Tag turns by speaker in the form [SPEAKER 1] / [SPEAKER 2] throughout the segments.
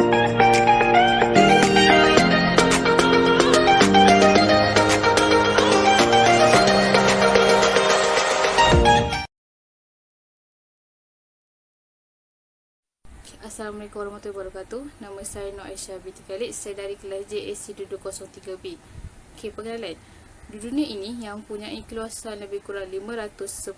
[SPEAKER 1] Assalamualaikum warahmatullahi wabarakatuh. Nama saya Nur Aisyah binti Khalid. Saya dari kelas JAC 203B. Okey, perkenalan. Di dunia ini yang mempunyai keluasan lebih kurang 510.1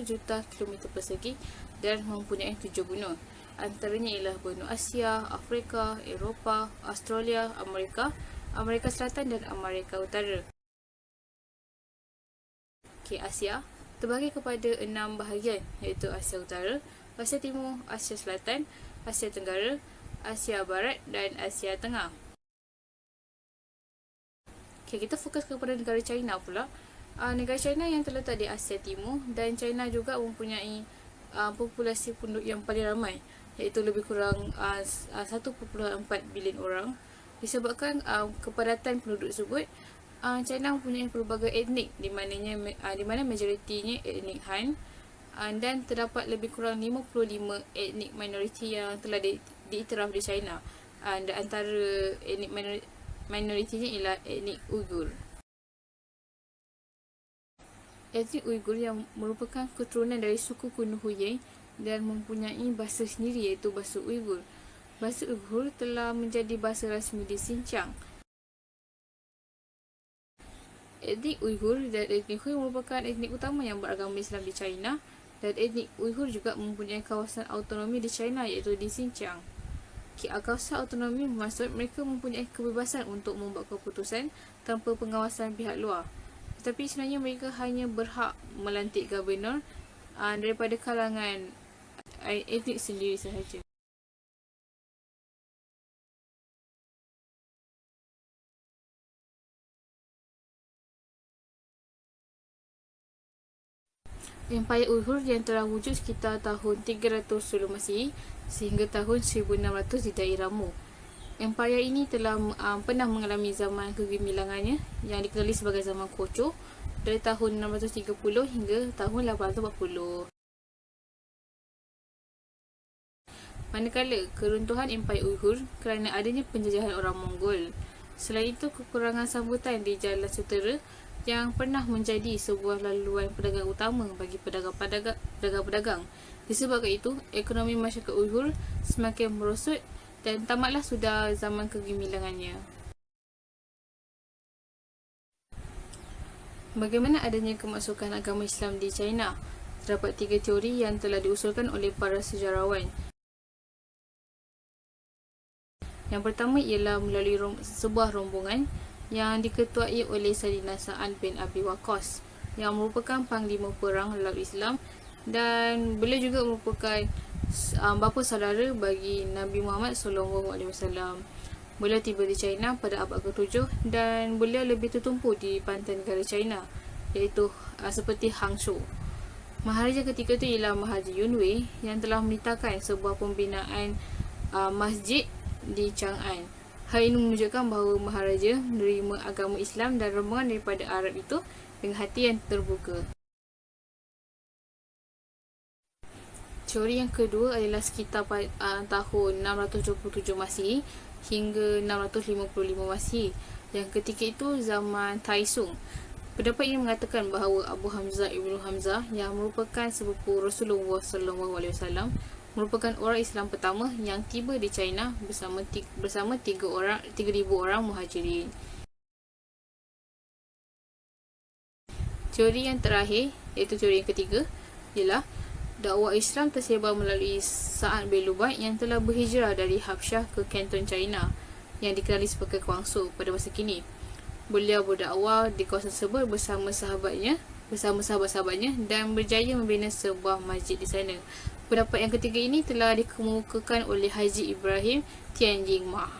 [SPEAKER 1] juta kilometer persegi dan mempunyai 7 benua. Antaranya ialah benua Asia, Afrika, Eropah, Australia, Amerika Selatan dan Amerika Utara. Okey, Asia terbahagi kepada 6 bahagian, iaitu Asia Utara, Asia Timur, Asia Selatan, Asia Tenggara, Asia Barat dan Asia Tengah. Okay, kita fokus kepada negara China pula. Negara China yang terletak di Asia Timur, dan China juga mempunyai populasi penduduk yang paling ramai, iaitu lebih kurang 1.4 bilion orang. Disebabkan kepadatan penduduk tersebut, China mempunyai pelbagai etnik di mana majoritinya etnik Han, dan terdapat lebih kurang 55 etnik minoriti yang telah diiktiraf di China. Dan antara etnik minoritinya ialah etnik Uyghur. Etnik Uyghur yang merupakan keturunan dari suku kuno Huiying dan mempunyai bahasa sendiri, iaitu bahasa Uyghur. Bahasa Uyghur telah menjadi bahasa rasmi di Xinjiang. Etnik Uyghur dan etnik Hui merupakan etnik utama yang beragama Islam di China, dan etnik Uyghur juga mempunyai kawasan autonomi di China, iaitu di Xinjiang. Kawasan autonomi bermaksud mereka mempunyai kebebasan untuk membuat keputusan tanpa pengawasan pihak luar. Tetapi sebenarnya mereka hanya berhak melantik gubernur daripada kalangan etnik sendiri sahaja. Empayar Uyghur yang telah wujud sekitar tahun 300 sebelum Masihi sehingga tahun 1600 di daerah Mu. Empayar ini telah pernah mengalami zaman kegemilangannya yang dikenali sebagai zaman Kocho dari tahun 630 hingga tahun 840. Manakala keruntuhan Empayar Uyghur kerana adanya penjajahan orang Mongol. Selain itu, kekurangan sambutan di Jalan Sutera yang pernah menjadi sebuah laluan perdagangan utama bagi pedagang-pedagang. Disebabkan itu, ekonomi masyarakat Uyghur semakin merosot dan tamatlah sudah zaman kegemilangannya. Bagaimana adanya kemasukan agama Islam di China? Terdapat 3 teori yang telah diusulkan oleh para sejarawan. Yang pertama ialah melalui sebuah rombongan yang diketuai oleh Sayyidina Sa'ad bin Abi Waqqas yang merupakan panglima perang laut Islam, dan beliau juga merupakan bapa saudara bagi Nabi Muhammad SAW. Beliau tiba di China pada abad ke-7 dan beliau lebih tertumpu di pantai negara China, iaitu seperti Hangzhou. Maharaja ketika itu ialah Maharaja Yunwei yang telah menitahkan sebuah pembinaan masjid di Chang'an. Hal ini menunjukkan bahawa Maharaja menerima agama Islam dan rombongan daripada Arab itu dengan hati yang terbuka. Teori yang kedua adalah sekitar tahun 627 Masihi hingga 655 Masihi, yang ketika itu zaman Taisung. Pendapat ini mengatakan bahawa Abu Hamzah Ibnu Hamzah yang merupakan sepupu Rasulullah SAW merupakan orang Islam pertama yang tiba di China bersama 3,000 orang muhajirin. Teori yang terakhir, iaitu teori yang ketiga, ialah dakwah Islam tersebar melalui Sa'ad bin Lubaid yang telah berhijrah dari Habsyah ke Canton, China, yang dikenali sebagai Guangzhou pada masa kini. Beliau berdakwah di kawasan tersebut bersama sahabat-sahabatnya dan berjaya membina sebuah masjid di sana. Pendapat yang ketiga ini telah dikemukakan oleh Haji Ibrahim Tianjin Ma.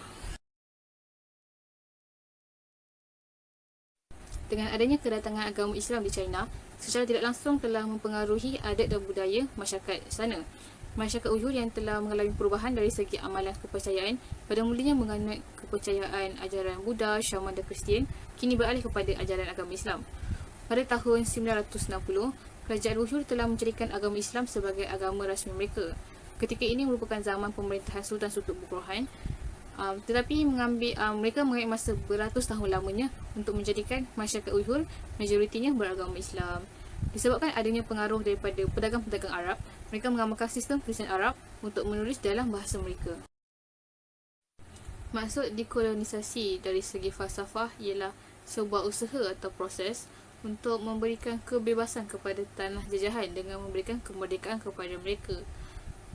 [SPEAKER 1] Dengan adanya kedatangan agama Islam di China, secara tidak langsung telah mempengaruhi adat dan budaya masyarakat sana. Masyarakat Uyghur yang telah mengalami perubahan dari segi amalan kepercayaan, pada mulanya menganut kepercayaan ajaran Buddha, Syaman dan Kristian, kini beralih kepada ajaran agama Islam. Pada tahun 960, Kerajaan Uyghur telah menjadikan agama Islam sebagai agama rasmi mereka. Ketika ini merupakan zaman pemerintahan Sultan Sukut Bughrahan, tetapi mereka mengambil masa beratus tahun lamanya untuk menjadikan masyarakat Uyghur majoritinya beragama Islam. Disebabkan adanya pengaruh daripada pedagang-pedagang Arab, mereka mengamalkan sistem tulisan Arab untuk menulis dalam bahasa mereka. Maksud dekolonisasi dari segi falsafah ialah sebuah usaha atau proses untuk memberikan kebebasan kepada tanah jajahan dengan memberikan kemerdekaan kepada mereka.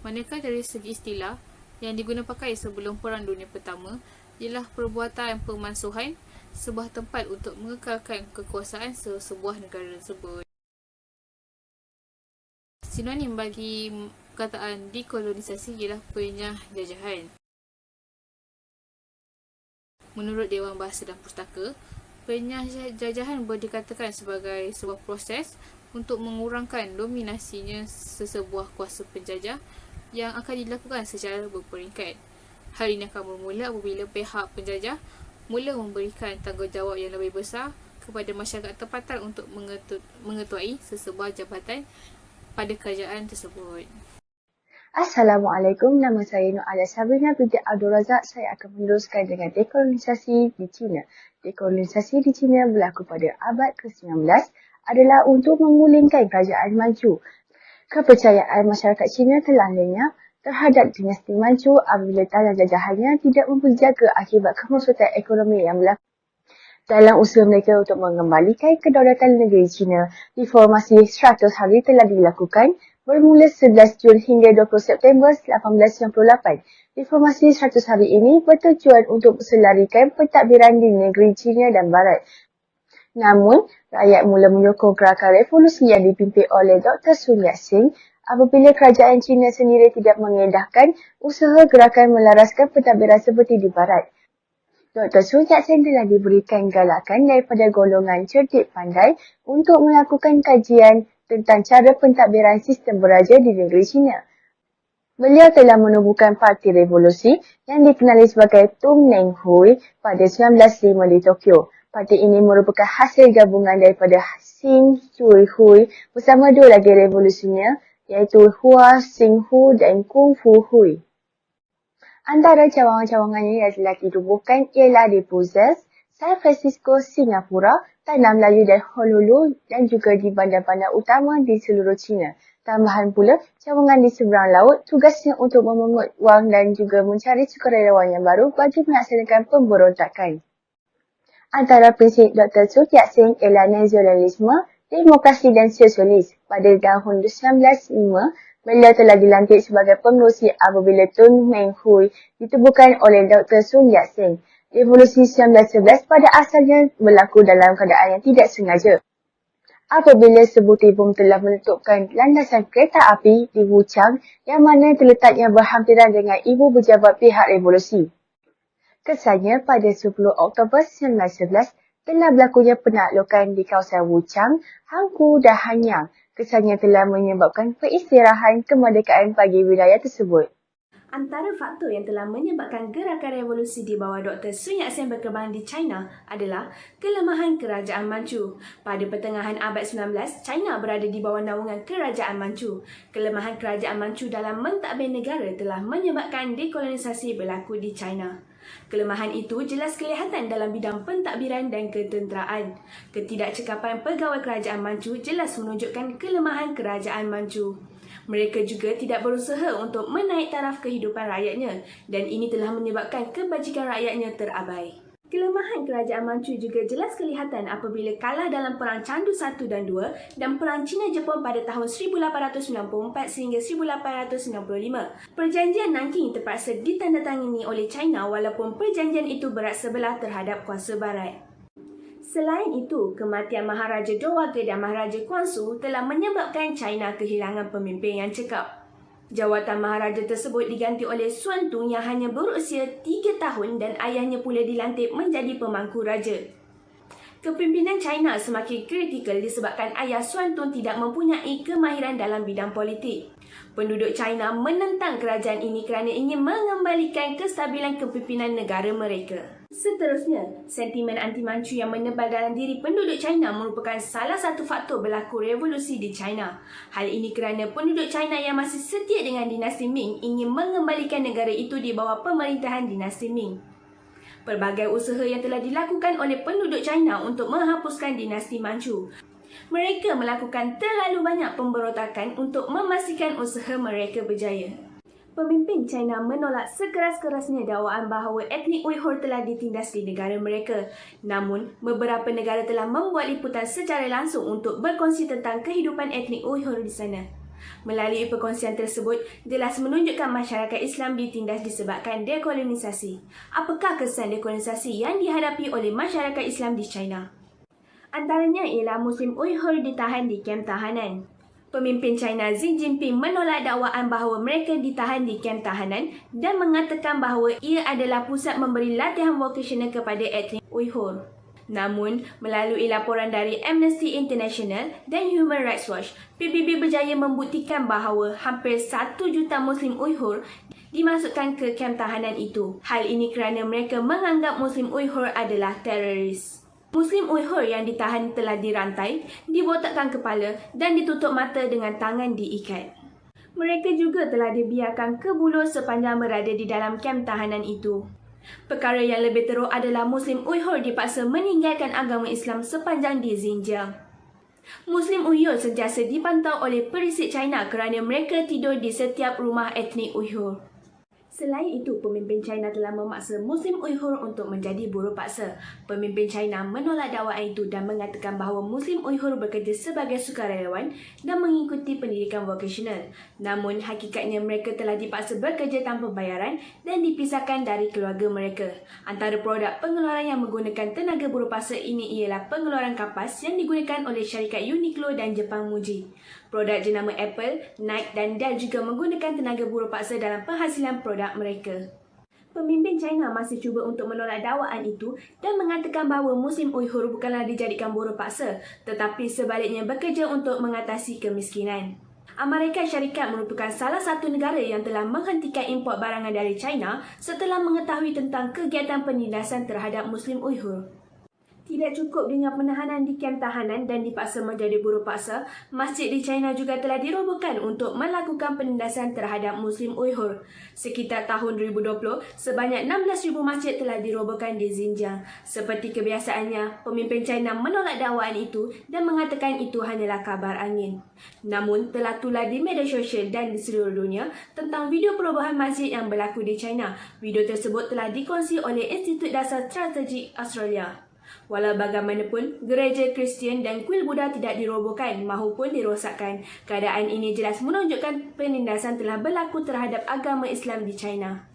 [SPEAKER 1] Manakala dari segi istilah, yang diguna pakai sebelum Perang Dunia Pertama ialah perbuatan pemansuhan sebuah tempat untuk mengekalkan kekuasaan sebuah negara tersebut. Sinonim bagi perkataan dekolonisasi ialah penyah jajahan. Menurut Dewan Bahasa dan Pustaka, penyah jajahan boleh dikatakan sebagai sebuah proses untuk mengurangkan dominasinya sesebuah kuasa penjajah yang akan dilakukan secara berperingkat. Hal ini akan bermula apabila pihak penjajah mula memberikan tanggungjawab yang lebih besar kepada masyarakat tempatan untuk mengetuai sesebuah jabatan pada kerajaan tersebut.
[SPEAKER 2] Assalamualaikum, nama saya Nur Alia Sabrina binti Abdul Razak. Saya akan meneruskan dengan dekolonisasi di China. Dekolonisasi di China berlaku pada abad ke-19 adalah untuk memulihkan kerajaan maju. Kepercayaan masyarakat China telah lenyap terhadap dinasti maju apabila tanah jajahannya tidak memperjaga akibat kemerosotan ekonomi yang berlaku. Dalam usaha mereka untuk mengembalikan kedaulatan negeri China, reformasi 100 hari telah dilakukan bermula 11 Jun hingga 20 September 1898. Reformasi 100 hari ini bertujuan untuk selarikan pentadbiran di negeri China dan Barat. Namun, rakyat mula menyokong gerakan revolusi yang dipimpin oleh Dr. Sun Yat-sen apabila kerajaan China sendiri tidak mengedahkan usaha gerakan melaraskan pentadbiran seperti di Barat. Dr. Sun Yat-sen telah diberikan galakan daripada golongan cerdik pandai untuk melakukan kajian tentang cara pentadbiran sistem beraja di negeri China. Beliau telah menubuhkan Parti Revolusi yang dikenali sebagai Tung Neng Hui pada 1905 di Tokyo. Parti ini merupakan hasil gabungan daripada Xing Shui Hui bersama dua lagi revolusinya iaitu Hua Xing Hu dan Kung Fu Hui. Antara cawangan-cawangannya yang telah ditubuhkan ialah di Brussels, San Francisco, Singapura, Tanah Melayu dan Honolulu dan juga di bandar-bandar utama di seluruh China. Tambahan pula, cawangan di seberang laut tugasnya untuk memungut wang dan juga mencari sukarelawan yang baru bagi melaksanakan pemberontakan. Antara prinsip Dr. Sun Yat-sen ialah nasionalisme, demokrasi dan sosialis. Pada tahun 1905, beliau telah dilantik sebagai pengerusi apabila Tung Neng Hui ditubuhkan oleh Dr. Sun Yat-sen. Revolusi 1911 pada asalnya berlaku dalam keadaan yang tidak sengaja. Apabila sebutir bom telah meletupkan landasan kereta api di Wuchang yang mana terletaknya berhampiran dengan ibu pejabat pihak revolusi. Kesannya pada 10 Oktober 1911 telah berlakunya penaklukan di kawasan Wuchang, Hankou dan Hanyang. Kesannya telah menyebabkan peristirahan kemerdekaan bagi wilayah tersebut.
[SPEAKER 3] Antara faktor yang telah menyebabkan gerakan revolusi di bawah Dr. Sun Yat-sen berkembang di China adalah kelemahan kerajaan Manchu. Pada pertengahan abad 19, China berada di bawah naungan kerajaan Manchu. Kelemahan kerajaan Manchu dalam mentadbir negara telah menyebabkan dekolonisasi berlaku di China. Kelemahan itu jelas kelihatan dalam bidang pentadbiran dan ketenteraan. Ketidakcekapan pegawai kerajaan Manchu jelas menunjukkan kelemahan kerajaan Manchu. Mereka juga tidak berusaha untuk menaik taraf kehidupan rakyatnya dan ini telah menyebabkan kebajikan rakyatnya terabai. Kelemahan kerajaan Manchu juga jelas kelihatan apabila kalah dalam Perang Candu 1 dan 2 dan Perang Cina-Jepun pada tahun 1894 sehingga 1895. Perjanjian Nanking terpaksa ditandatangani oleh China walaupun perjanjian itu berat sebelah terhadap kuasa Barat. Selain itu, kematian Maharaja Dowager dan Maharaja Guangxu telah menyebabkan China kehilangan pemimpin yang cekap. Jawatan Maharaja tersebut diganti oleh Xuan Tung yang hanya berusia 3 tahun dan ayahnya pula dilantik menjadi pemangku raja. Kepimpinan China semakin kritikal disebabkan ayah Xuan Tung tidak mempunyai kemahiran dalam bidang politik. Penduduk China menentang kerajaan ini kerana ingin mengembalikan kestabilan kepimpinan negara mereka. Seterusnya, sentimen anti-Manchu yang menebal dalam diri penduduk China merupakan salah satu faktor berlaku revolusi di China. Hal ini kerana penduduk China yang masih setia dengan dinasti Ming ingin mengembalikan negara itu di bawah pemerintahan dinasti Ming. Pelbagai usaha yang telah dilakukan oleh penduduk China untuk menghapuskan dinasti Manchu. Mereka melakukan terlalu banyak pemberontakan untuk memastikan usaha mereka berjaya. Pemimpin China menolak sekeras-kerasnya dakwaan bahawa etnik Uighur telah ditindas di negara mereka. Namun, beberapa negara telah membuat liputan secara langsung untuk berkongsi tentang kehidupan etnik Uighur di sana. Melalui perkongsian tersebut, jelas menunjukkan masyarakat Islam ditindas disebabkan dekolonisasi. Apakah kesan dekolonisasi yang dihadapi oleh masyarakat Islam di China? Antaranya ialah Muslim Uighur ditahan di kem tahanan. Pemimpin China Xi Jinping menolak dakwaan bahawa mereka ditahan di kem tahanan dan mengatakan bahawa ia adalah pusat memberi latihan vokasional kepada etnik Uighur. Namun, melalui laporan dari Amnesty International dan Human Rights Watch, PBB berjaya membuktikan bahawa hampir 1 juta Muslim Uighur dimasukkan ke kem tahanan itu. Hal ini kerana mereka menganggap Muslim Uighur adalah teroris. Muslim Uighur yang ditahan telah dirantai, dibotakkan kepala dan ditutup mata dengan tangan diikat. Mereka juga telah dibiarkan ke buluh sepanjang berada di dalam kem tahanan itu. Perkara yang lebih teruk adalah Muslim Uighur dipaksa meninggalkan agama Islam sepanjang di Xinjiang. Muslim Uighur sentiasa dipantau oleh perisik China kerana mereka tidur di setiap rumah etnik Uighur. Selain itu, pemimpin China telah memaksa Muslim Uighur untuk menjadi buruh paksa. Pemimpin China menolak dakwaan itu dan mengatakan bahawa Muslim Uighur bekerja sebagai sukarelawan dan mengikuti pendidikan vokasional. Namun, hakikatnya mereka telah dipaksa bekerja tanpa bayaran dan dipisahkan dari keluarga mereka. Antara produk pengeluaran yang menggunakan tenaga buruh paksa ini ialah pengeluaran kapas yang digunakan oleh syarikat Uniqlo dan Jepang Muji. Produk jenama Apple, Nike dan Dell juga menggunakan tenaga buruh paksa dalam penghasilan produk mereka. Pemimpin China masih cuba untuk menolak dakwaan itu dan mengatakan bahawa Muslim Uighur bukanlah dijadikan buruh paksa, tetapi sebaliknya bekerja untuk mengatasi kemiskinan. Amerika Syarikat merupakan salah satu negara yang telah menghentikan import barangan dari China setelah mengetahui tentang kegiatan penindasan terhadap Muslim Uighur. Tidak cukup dengan penahanan di kem tahanan dan dipaksa menjadi buruh paksa, masjid di China juga telah dirobohkan untuk melakukan penindasan terhadap Muslim Uighur. Sekitar tahun 2020, sebanyak 16,000 masjid telah dirobohkan di Xinjiang. Seperti kebiasaannya, pemimpin China menolak dakwaan itu dan mengatakan itu hanyalah kabar angin. Namun, telah tular di media sosial dan di seluruh dunia tentang video perobohan masjid yang berlaku di China. Video tersebut telah dikongsi oleh Institut Dasar Strategik Australia. Walau bagaimanapun, gereja Kristian dan kuil Buddha tidak dirobohkan maupun dirosakkan. Keadaan ini jelas menunjukkan penindasan telah berlaku terhadap agama Islam di China.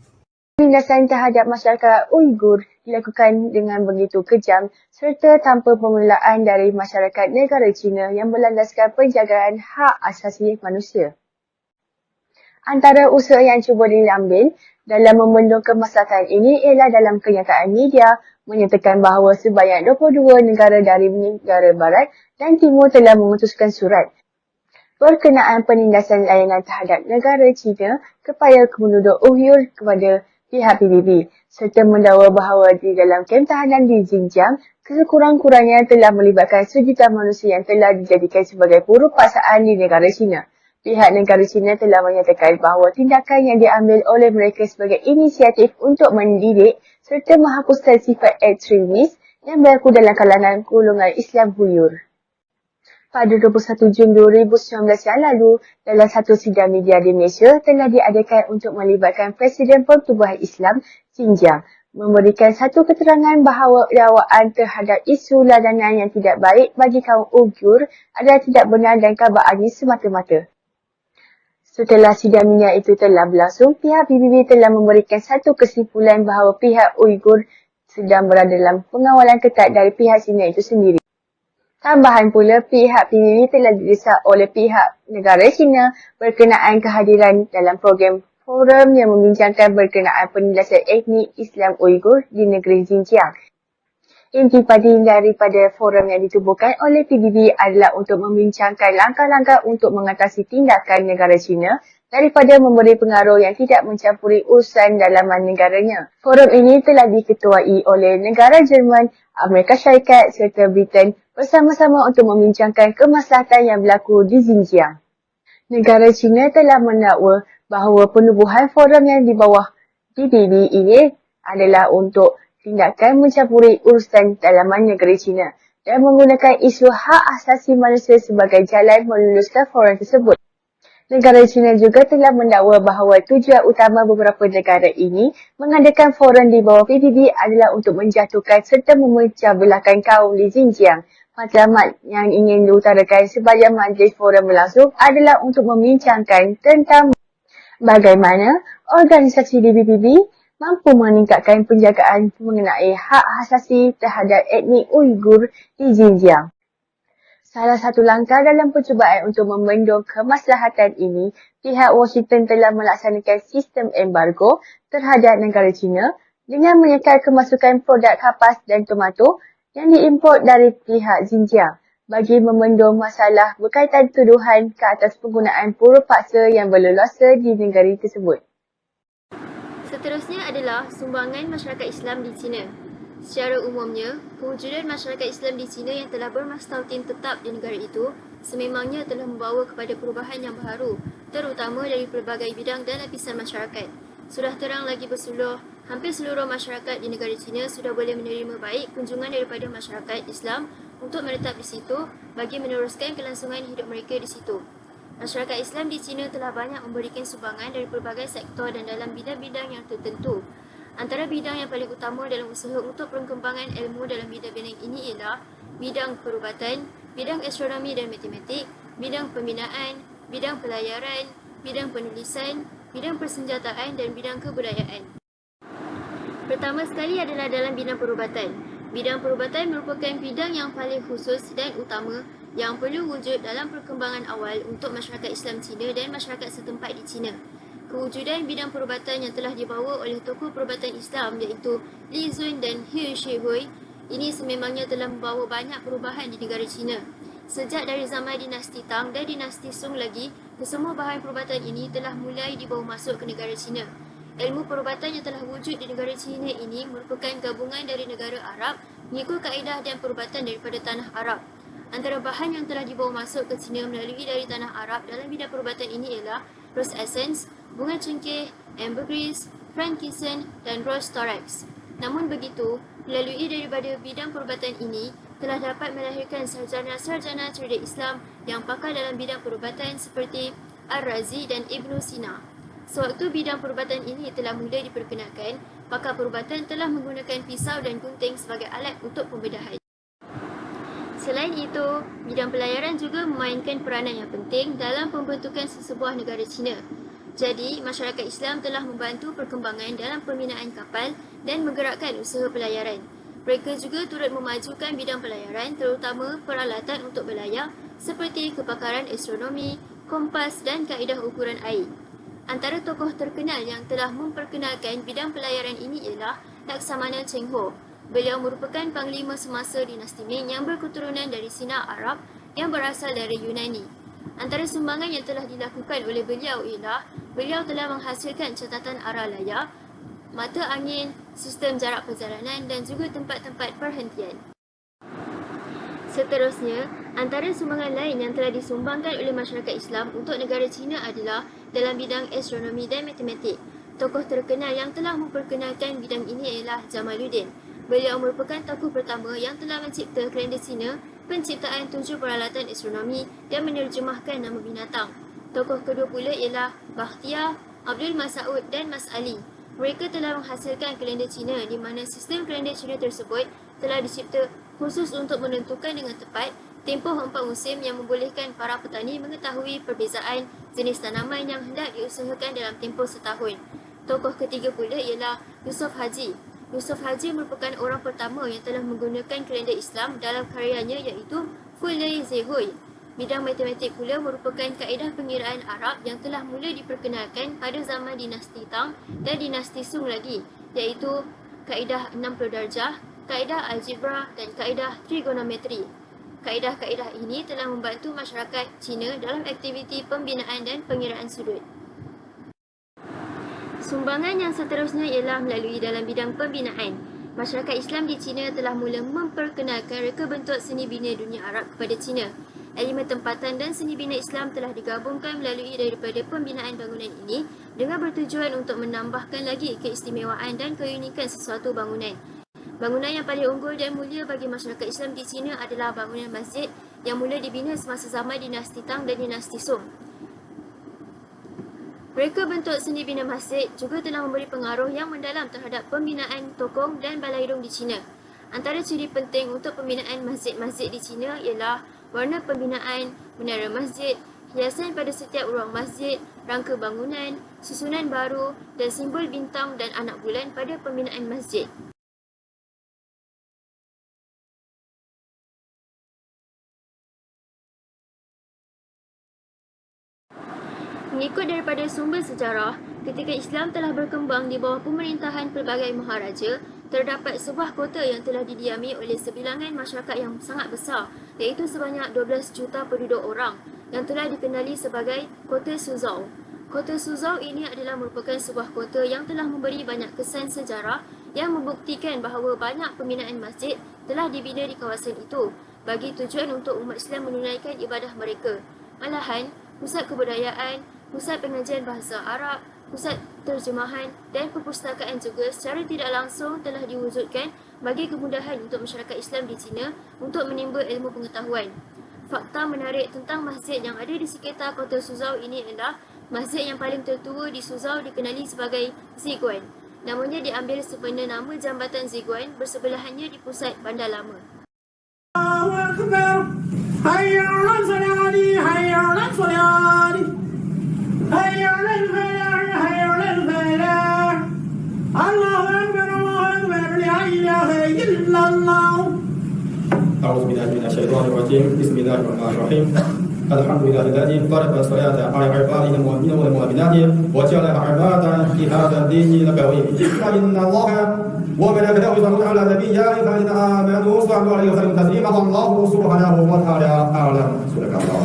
[SPEAKER 2] Penindasan terhadap masyarakat Uighur dilakukan dengan begitu kejam serta tanpa pembelaan dari masyarakat negara China yang berlandaskan penjagaan hak asasi manusia. Antara usaha yang cuba diambil dalam membendung kemaslahatan ini ialah dalam kenyataan media menyatakan bahawa sebanyak 22 negara dari negara barat dan timur telah memutuskan surat berkenaan penindasan layanan terhadap negara China kepada penduduk Uighur kepada pihak PBB serta mendakwa bahawa di dalam kem tahanan di Xinjiang sekurang-kurangnya telah melibatkan sejuta manusia yang telah dijadikan sebagai buruh paksaan di negara China. Pihak negara China telah menyatakan bahawa tindakan yang diambil oleh mereka sebagai inisiatif untuk mendidik serta menghapuskan sifat ekstremis yang berlaku dalam kalangan golongan Islam Uighur. Pada 21 Jun 2019 yang lalu, dalam satu sidang media di Malaysia telah diadakan untuk melibatkan Presiden Pertubuhan Islam Xinjiang memberikan satu keterangan bahawa dakwaan terhadap isu ladanan yang tidak baik bagi kaum Uighur adalah tidak benar dan kabar angin semata-mata. Setelah sidang media itu telah berlangsung, pihak PBB telah memberikan satu kesimpulan bahawa pihak Uighur sedang berada dalam pengawalan ketat dari pihak China itu sendiri. Tambahan pula, pihak PBB telah didesak oleh pihak negara China berkenaan kehadiran dalam program forum yang membincangkan berkenaan penindasan etnik Islam Uighur di negeri Xinjiang. Intisari daripada forum yang ditubuhkan oleh PBB adalah untuk membincangkan langkah-langkah untuk mengatasi tindakan negara China daripada memberi pengaruh yang tidak mencampuri urusan dalaman negaranya. Forum ini telah diketuai oleh negara Jerman, Amerika Syarikat serta Britain bersama-sama untuk membincangkan kemaslahatan yang berlaku di Xinjiang. Negara China telah mendakwa bahawa penubuhan forum yang di bawah PBB ini adalah untuk tindakan mencampuri urusan dalaman negara China dan menggunakan isu hak asasi manusia sebagai jalan meluluskan forum tersebut. Negara China juga telah mendakwa bahawa tujuan utama beberapa negara ini mengadakan forum di bawah PBB adalah untuk menjatuhkan serta memecah belahkan kaum di Xinjiang. Matlamat yang ingin diutarakan sepanjang majlis forum berlangsung adalah untuk membincangkan tentang bagaimana organisasi di PBB mampu meningkatkan penjagaan mengenai hak asasi terhadap etnik Uyghur di Xinjiang. Salah satu langkah dalam percubaan untuk membendung kemaslahatan ini, pihak Washington telah melaksanakan sistem embargo terhadap negara China dengan menyekat kemasukan produk kapas dan tomato yang diimport dari pihak Xinjiang bagi membendung masalah berkaitan tuduhan ke atas penggunaan pura paksa yang berleluasa di negara tersebut.
[SPEAKER 4] Seterusnya adalah sumbangan masyarakat Islam di China. Secara umumnya, kewujudan masyarakat Islam di China yang telah bermastautin tetap di negara itu sememangnya telah membawa kepada perubahan yang baharu, terutama dari pelbagai bidang dan lapisan masyarakat. Sudah terang lagi bersuluh, hampir seluruh masyarakat di negara China sudah boleh menerima baik kunjungan daripada masyarakat Islam untuk menetap di situ bagi meneruskan kelangsungan hidup mereka di situ. Masyarakat Islam di China telah banyak memberikan sumbangan dari pelbagai sektor dan dalam bidang-bidang yang tertentu. Antara bidang yang paling utama dalam usaha untuk perkembangan ilmu dalam bidang-bidang ini ialah bidang perubatan, bidang astronomi dan matematik, bidang pembinaan, bidang pelayaran, bidang penulisan, bidang persenjataan dan bidang kebudayaan. Pertama sekali adalah dalam bidang perubatan. Bidang perubatan merupakan bidang yang paling khusus dan utama yang perlu wujud dalam perkembangan awal untuk masyarakat Islam Cina dan masyarakat setempat di China. Kewujudan bidang perubatan yang telah dibawa oleh tokoh perubatan Islam iaitu Li Zun dan He Shihui ini sememangnya telah membawa banyak perubahan di negara China. Sejak dari zaman dinasti Tang dan dinasti Song lagi, kesemua bahan perubatan ini telah mulai dibawa masuk ke negara China. Ilmu perubatan yang telah wujud di negara China ini merupakan gabungan dari negara Arab mengikut kaedah dan perubatan daripada tanah Arab. Antara bahan yang telah dibawa masuk ke China melalui dari tanah Arab dalam bidang perubatan ini ialah rose essence, bunga cengkeh, ambergris, frankincense dan rose thorax. Namun begitu, melalui daripada bidang perubatan ini telah dapat melahirkan sarjana-sarjana cerdik Islam yang pakar dalam bidang perubatan seperti Ar-Razi dan Ibn Sina. Sewaktu bidang perubatan ini telah mula diperkenalkan, pakar perubatan telah menggunakan pisau dan gunting sebagai alat untuk pembedahan. Selain itu, bidang pelayaran juga memainkan peranan yang penting dalam pembentukan sesebuah negara China. Jadi, masyarakat Islam telah membantu perkembangan dalam pembinaan kapal dan menggerakkan usaha pelayaran. Mereka juga turut memajukan bidang pelayaran terutama peralatan untuk berlayar seperti kepakaran astronomi, kompas dan kaedah ukuran air. Antara tokoh terkenal yang telah memperkenalkan bidang pelayaran ini ialah Laksamana Cheng Ho. Beliau merupakan panglima semasa dinasti Ming yang berketurunan dari Sina Arab yang berasal dari Yunani. Antara sumbangan yang telah dilakukan oleh beliau ialah beliau telah menghasilkan catatan arah layar, mata angin, sistem jarak perjalanan dan juga tempat-tempat perhentian. Seterusnya, antara sumbangan lain yang telah disumbangkan oleh masyarakat Islam untuk negara China adalah dalam bidang astronomi dan matematik. Tokoh terkenal yang telah memperkenalkan bidang ini ialah Jamaluddin. Beliau merupakan tokoh pertama yang telah mencipta kalender Cina, penciptaan 7 peralatan astronomi dan menerjemahkan nama binatang. Tokoh kedua pula ialah Bakhtiar, Abdul Mas'ud dan Mas Ali. Mereka telah menghasilkan kalender Cina di mana sistem kalender Cina tersebut telah dicipta khusus untuk menentukan dengan tepat tempoh 4 musim yang membolehkan para petani mengetahui perbezaan jenis tanaman yang hendak diusahakan dalam tempoh setahun. Tokoh ketiga pula ialah Yusof Haji. Yusof Haji merupakan orang pertama yang telah menggunakan kalender Islam dalam karyanya iaitu Fulay Zehui. Bidang matematik pula merupakan kaedah pengiraan Arab yang telah mula diperkenalkan pada zaman dinasti Tang dan dinasti Song lagi, iaitu kaedah 60 darjah, kaedah algebra dan kaedah trigonometri. Kaedah-kaedah ini telah membantu masyarakat Cina dalam aktiviti pembinaan dan pengiraan sudut. Sumbangan yang seterusnya ialah melalui dalam bidang pembinaan. Masyarakat Islam di China telah mula memperkenalkan reka bentuk seni bina dunia Arab kepada China. Elemen tempatan dan seni bina Islam telah digabungkan melalui daripada pembinaan bangunan ini dengan bertujuan untuk menambahkan lagi keistimewaan dan keunikan sesuatu bangunan. Bangunan yang paling unggul dan mulia bagi masyarakat Islam di China adalah bangunan masjid yang mula dibina semasa zaman dinasti Tang dan dinasti Song. Reka bentuk seni bina masjid juga telah memberi pengaruh yang mendalam terhadap pembinaan tokong dan balairung di China. Antara ciri penting untuk pembinaan masjid-masjid di China ialah warna pembinaan, menara masjid, hiasan pada setiap ruang masjid, rangka bangunan, susunan baru dan simbol bintang dan anak bulan pada pembinaan masjid. Mengikut daripada sumber sejarah, ketika Islam telah berkembang di bawah pemerintahan pelbagai maharaja, terdapat sebuah kota yang telah didiami oleh sebilangan masyarakat yang sangat besar, iaitu sebanyak 12 juta penduduk orang, yang telah dikenali sebagai Kota Suzhou. Kota Suzhou ini adalah merupakan sebuah kota yang telah memberi banyak kesan sejarah yang membuktikan bahawa banyak pembinaan masjid telah dibina di kawasan itu bagi tujuan untuk umat Islam menunaikan ibadah mereka. Malahan, pusat kebudayaan, pusat pengajian bahasa Arab, pusat terjemahan dan perpustakaan juga secara tidak langsung telah diwujudkan bagi kemudahan untuk masyarakat Islam di China untuk menimba ilmu pengetahuan. Fakta menarik tentang masjid yang ada di sekitar kota Suzhou ini adalah masjid yang paling tertua di Suzhou dikenali sebagai Ziguan. Namanya diambil sempena nama jambatan Ziguan bersebelahannya di pusat bandar lama.
[SPEAKER 5] Allahu Akbar. Hayya 'alas salati, hayya 'alas salati. Hayya 'alal falah, hayya 'alal falah. Allahu Akbar, Allahu Akbar, la ilaha illallah.
[SPEAKER 6] أعوذ بالله من الشيطان الرجيم بسم الله الرحمن الرحيم الحمد لله الذي فرض الصلاة على عباده المؤمنين والمؤمنات وجعل عباده في هذا الدين القويم فإن الله وملائكته يصلون على النبي يا أيها الذين آمنوا صلوا عليه وسلموا تسليما الله سبحانه وتعالى أعلم صدق الله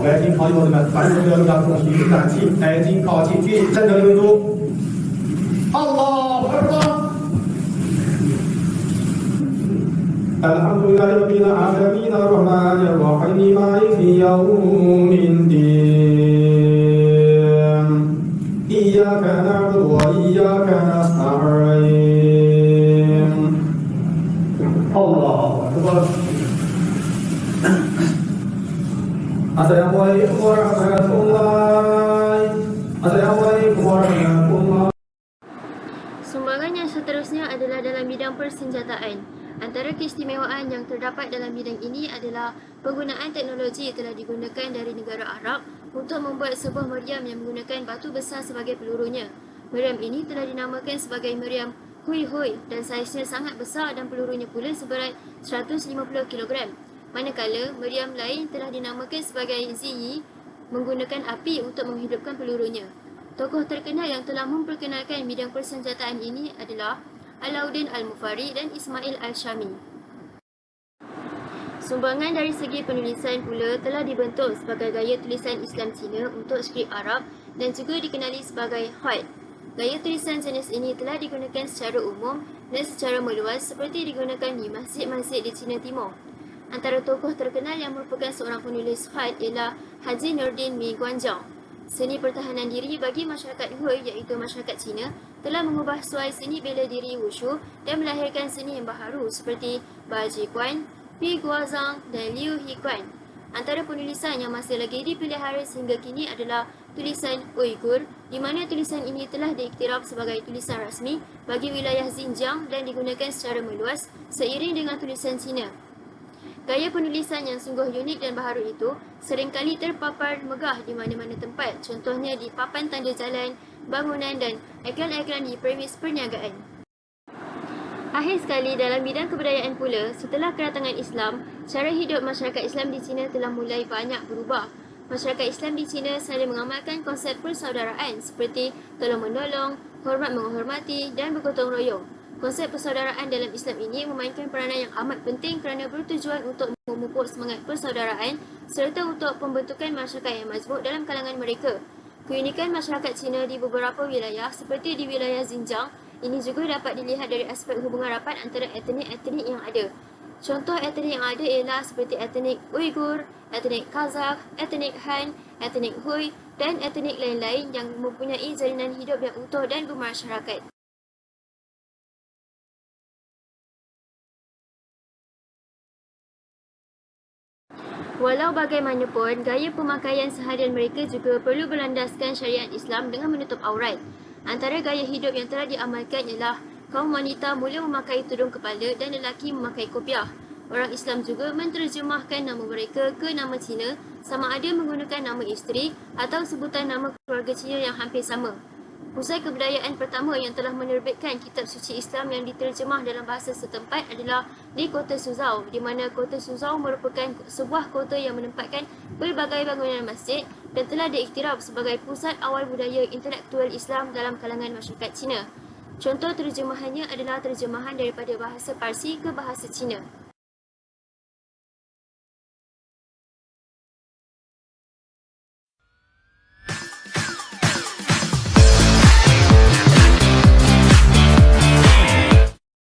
[SPEAKER 6] 北京考友们，凡是要让同学感激，北京考进去，真的留住。الله أكبر الحمد لله رب العالمين الرحمن الرحيم مالك يوم الدين إياك نعبد وإياك نستعين الله أكبر Assalamualaikum warahmatullahi Assalamualaikum warahmatullahi.
[SPEAKER 4] Sumbangan yang seterusnya adalah dalam bidang persenjataan. Antara keistimewaan yang terdapat dalam bidang ini adalah penggunaan teknologi telah digunakan dari negara Arab untuk membuat sebuah meriam yang menggunakan batu besar sebagai pelurunya. Meriam ini telah dinamakan sebagai meriam Hui Hui dan saiznya sangat besar dan pelurunya pula seberat 150 kg. Manakala meriam lain telah dinamakan sebagai Ziyi menggunakan api untuk menghidupkan pelurunya. Tokoh terkenal yang telah memperkenalkan bidang persenjataan ini adalah Alauddin Al-Mufari dan Ismail Al-Shami. Sumbangan dari segi penulisan pula telah dibentuk sebagai gaya tulisan Islam Cina untuk skrip Arab dan juga dikenali sebagai Khat. Gaya tulisan jenis ini telah digunakan secara umum dan secara meluas seperti digunakan di masjid-masjid di Cina Timur. Antara tokoh terkenal yang merupakan seorang penulis khat ialah Haji Nordin Mi Guanzhong. Seni pertahanan diri bagi masyarakat Hui iaitu masyarakat Cina telah mengubah suai seni bela diri wushu dan melahirkan seni yang baharu seperti Ba Ji Guan, Pi Guozhang dan Liu He Guan. Antara penulisan yang masih lagi dipelihara sehingga kini adalah tulisan Uyghur di mana tulisan ini telah diiktiraf sebagai tulisan rasmi bagi wilayah Xinjiang dan digunakan secara meluas seiring dengan tulisan Cina. Gaya penulisan yang sungguh unik dan baharu itu seringkali terpapar megah di mana-mana tempat, contohnya di papan tanda jalan, bangunan dan iklan-iklan di premis perniagaan. Akhir sekali, dalam bidang kebudayaan pula, setelah kedatangan Islam, cara hidup masyarakat Islam di China telah mulai banyak berubah. Masyarakat Islam di China selalu mengamalkan konsep persaudaraan seperti tolong-menolong, hormat menghormati dan bergotong royong. Konsep persaudaraan dalam Islam ini memainkan peranan yang amat penting kerana bertujuan untuk memupuk semangat persaudaraan serta untuk pembentukan masyarakat yang majmuk dalam kalangan mereka. Keunikan masyarakat Cina di beberapa wilayah seperti di wilayah Xinjiang ini juga dapat dilihat dari aspek hubungan rapat antara etnik-etnik yang ada. Contoh etnik yang ada ialah seperti etnik Uyghur, etnik Kazakh, etnik Han, etnik Hui dan etnik lain-lain yang mempunyai jalinan hidup yang utuh dan bermasyarakat. Walau bagaimanapun, gaya pemakaian seharian mereka juga perlu berlandaskan syariat Islam dengan menutup aurat. Antara gaya hidup yang telah diamalkan ialah kaum wanita mula memakai tudung kepala dan lelaki memakai kopiah. Orang Islam juga menterjemahkan nama mereka ke nama Cina sama ada menggunakan nama isteri atau sebutan nama keluarga Cina yang hampir sama. Pusat kebudayaan pertama yang telah menerbitkan kitab suci Islam yang diterjemah dalam bahasa setempat adalah di Kota Suzhou, di mana Kota Suzhou merupakan sebuah kota yang menempatkan pelbagai bangunan masjid dan telah diiktiraf sebagai pusat awal budaya intelektual Islam dalam kalangan masyarakat Cina. Contoh terjemahannya adalah terjemahan daripada bahasa Parsi ke bahasa Cina.